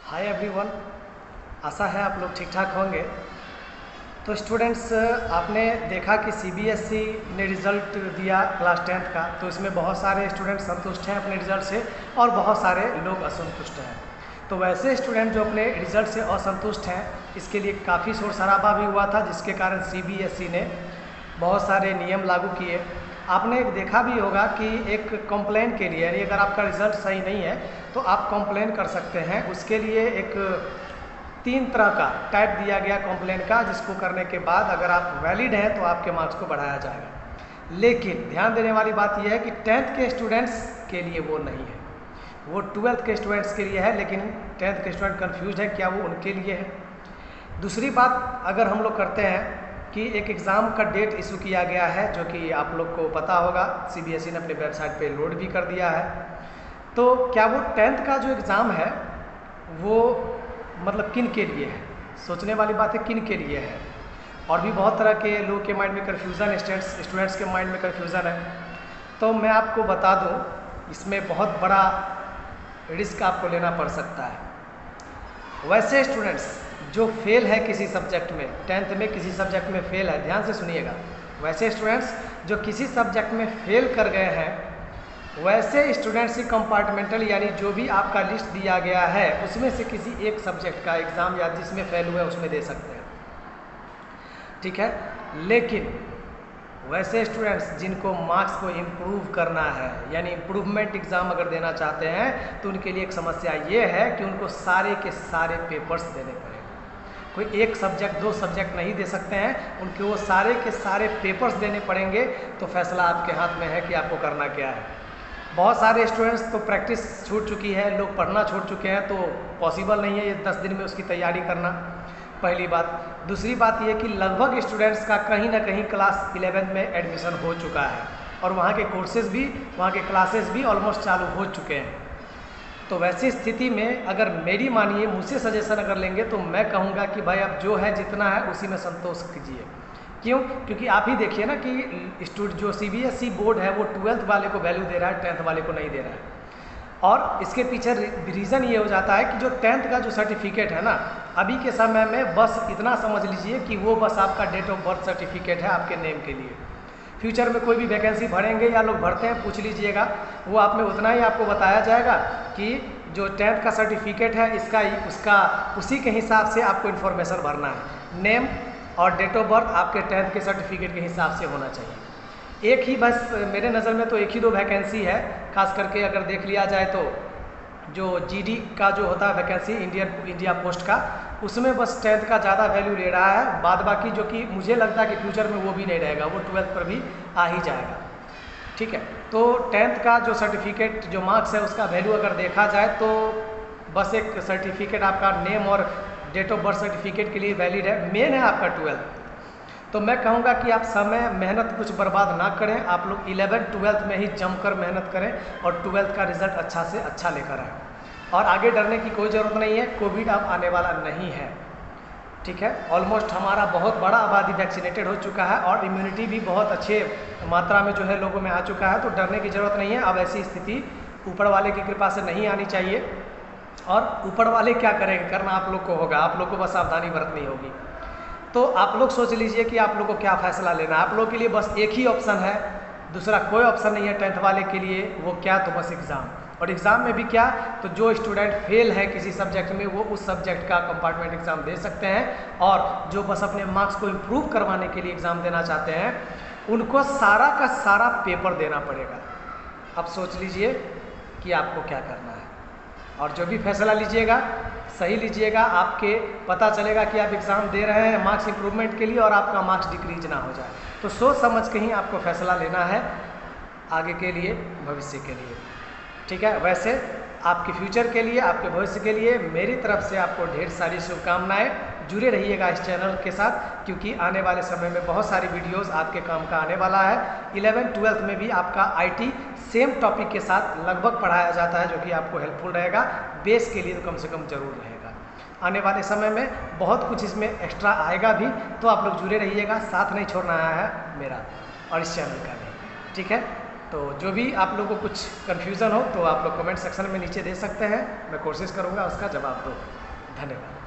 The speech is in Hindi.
हाय एवरीवन, आशा है आप लोग ठीक ठाक होंगे। तो स्टूडेंट्स, आपने देखा कि सीबीएसई ने रिज़ल्ट दिया क्लास 10th का, तो इसमें बहुत सारे स्टूडेंट संतुष्ट हैं अपने रिज़ल्ट से और बहुत सारे लोग असंतुष्ट हैं। तो वैसे स्टूडेंट जो अपने रिज़ल्ट से असंतुष्ट हैं, इसके लिए काफ़ी शोर शराबा भी हुआ था, जिसके कारण सीबीएसई ने बहुत सारे नियम लागू किए। आपने एक देखा भी होगा कि एक कंप्लेन के लिए, यानी अगर आपका रिज़ल्ट सही नहीं है तो आप कंप्लेन कर सकते हैं। उसके लिए एक 3 तरह का टाइप दिया गया कंप्लेन का, जिसको करने के बाद अगर आप वैलिड हैं तो आपके मार्क्स को बढ़ाया जाएगा। लेकिन ध्यान देने वाली बात यह है कि 10th के स्टूडेंट्स के लिए वो नहीं है, वो 12th के स्टूडेंट्स के लिए है। लेकिन 10th के स्टूडेंट कन्फ्यूज है क्या वो उनके लिए है। दूसरी बात अगर हम लोग करते हैं कि एक एग्ज़ाम का डेट इशू किया गया है, जो कि आप लोग को पता होगा, सीबीएसई ने अपने वेबसाइट पे लोड भी कर दिया है। तो क्या वो 10th का जो एग्ज़ाम है वो मतलब किन के लिए है? सोचने वाली बात है, किन के लिए है। और भी बहुत तरह के लोगों के माइंड में कन्फ्यूज़न, स्टूडेंट्स के माइंड में कन्फ्यूज़न है। तो मैं आपको बता दूं, इसमें बहुत बड़ा रिस्क आपको लेना पड़ सकता है। वैसे स्टूडेंट्स जो फेल है किसी सब्जेक्ट में, 10th में किसी सब्जेक्ट में फेल है, ध्यान से सुनिएगा, वैसे स्टूडेंट्स जो किसी सब्जेक्ट में फेल कर गए हैं, वैसे स्टूडेंट्स ही कंपार्टमेंटल, यानी जो भी आपका लिस्ट दिया गया है उसमें से किसी एक सब्जेक्ट का एग्ज़ाम या जिसमें फेल हुए उसमें दे सकते हैं, ठीक है। लेकिन वैसे स्टूडेंट्स जिनको मार्क्स को इम्प्रूव करना है, यानी इम्प्रूवमेंट एग्ज़ाम अगर देना चाहते हैं, तो उनके लिए एक समस्या ये है कि उनको सारे के सारे पेपर्स देने पड़ेंगे। कोई एक सब्जेक्ट, 2 सब्जेक्ट नहीं दे सकते हैं, उनके वो सारे के सारे पेपर्स देने पड़ेंगे। तो फैसला आपके हाथ में है कि आपको करना क्या है। बहुत सारे स्टूडेंट्स तो प्रैक्टिस छूट चुकी है, लोग पढ़ना छोड़ चुके हैं, तो पॉसिबल नहीं है ये 10 दिन में उसकी तैयारी करना, पहली बात। दूसरी बात ये कि लगभग स्टूडेंट्स का कहीं ना कहीं क्लास 11 में एडमिशन हो चुका है और वहाँ के कोर्सेज़ भी, वहाँ के क्लासेस भी ऑलमोस्ट चालू हो चुके हैं। तो वैसी स्थिति में अगर मेरी मानिए, मुझसे सजेशन अगर लेंगे तो मैं कहूँगा कि भाई अब जो है जितना है उसी में संतोष कीजिए। क्यों? क्योंकि आप ही देखिए ना कि जो सीबीएसई बोर्ड है वो 12th वाले को वैल्यू दे रहा है, 10th वाले को नहीं दे रहा है। और इसके पीछे रीज़न ये हो जाता है कि जो 10th का जो सर्टिफिकेट है ना, अभी के समय में बस इतना समझ लीजिए कि वो बस आपका डेट ऑफ बर्थ सर्टिफिकेट है आपके नेम के लिए। फ्यूचर में कोई भी वैकेंसी भरेंगे या लोग भरते हैं, पूछ लीजिएगा, वो आप में उतना ही आपको बताया जाएगा कि जो 10th का सर्टिफिकेट है उसका उसी के हिसाब से आपको इन्फॉर्मेशन भरना है। नेम और डेट ऑफ बर्थ आपके 10th के सर्टिफिकेट के हिसाब से होना चाहिए। एक ही बस मेरे नज़र में तो एक ही 2 वैकेंसी है, खास करके अगर देख लिया जाए तो जो जीडी का जो होता है वैकेंसी, इंडिया पोस्ट का, उसमें बस 10th का ज़्यादा वैल्यू ले रहा है। बाद बाकी जो कि मुझे लगता है कि फ्यूचर में वो भी नहीं रहेगा, वो 12th पर भी आ ही जाएगा, ठीक है। तो 10th का जो सर्टिफिकेट, जो मार्क्स है, उसका वैल्यू अगर देखा जाए तो बस एक सर्टिफिकेट आपका नेम और डेट ऑफ बर्थ सर्टिफिकेट के लिए वैलिड है, मेन है आपका 12th। तो मैं कहूँगा कि आप समय मेहनत कुछ बर्बाद ना करें, आप लोग 11th 12th में ही जमकर मेहनत करें और 12th का रिज़ल्ट अच्छा से अच्छा लेकर आएँ। और आगे डरने की कोई ज़रूरत नहीं है, कोविड अब आने वाला नहीं है, ठीक है। ऑलमोस्ट हमारा बहुत बड़ा आबादी वैक्सीनेटेड हो चुका है और इम्यूनिटी भी बहुत अच्छे मात्रा में जो है लोगों में आ चुका है, तो डरने की ज़रूरत नहीं है। अब ऐसी स्थिति ऊपर वाले की कृपा से नहीं आनी चाहिए। और ऊपर वाले क्या करेंगे, करना आप लोग को होगा, आप लोग को बस सावधानी बरतनी होगी। तो आप लोग सोच लीजिए कि आप लोग को क्या फ़ैसला लेना है। आप लोग के लिए बस एक ही ऑप्शन है, दूसरा कोई ऑप्शन नहीं है 10th वाले के लिए। वो क्या? तो बस एग्ज़ाम। और एग्ज़ाम में भी क्या, तो जो स्टूडेंट फेल है किसी सब्जेक्ट में, वो उस सब्जेक्ट का कंपार्टमेंट एग्ज़ाम दे सकते हैं। और जो बस अपने मार्क्स को इम्प्रूव करवाने के लिए एग्ज़ाम देना चाहते हैं, उनको सारा का सारा पेपर देना पड़ेगा। अब सोच लीजिए कि आपको क्या करना है, और जो भी फैसला लीजिएगा सही लीजिएगा। आपके पता चलेगा कि आप एग्ज़ाम दे रहे हैं मार्क्स इंप्रूवमेंट के लिए और आपका मार्क्स डिक्रीज ना हो जाए। तो सोच समझ के ही आपको फैसला लेना है आगे के लिए, भविष्य के लिए, ठीक है। वैसे आपके फ्यूचर के लिए, आपके भविष्य के लिए मेरी तरफ से आपको ढेर सारी शुभकामनाएं। जुड़े रहिएगा इस चैनल के साथ, क्योंकि आने वाले समय में बहुत सारी वीडियोस आपके काम का आने वाला है। 11th 12th में भी आपका आईटी सेम टॉपिक के साथ लगभग पढ़ाया जाता है, जो कि आपको हेल्पफुल रहेगा। बेस के लिए तो कम से कम ज़रूर रहेगा। आने वाले समय में बहुत कुछ इसमें एक्स्ट्रा आएगा भी, तो आप लोग जुड़े रहिएगा, साथ नहीं छोड़ना है मेरा और इस चैनल का भी, ठीक है। तो जो भी आप लोगों को कुछ कन्फ्यूज़न हो तो आप लोग कमेंट सेक्शन में नीचे दे सकते हैं, मैं कोशिश करूँगा उसका जवाब दूँ। धन्यवाद।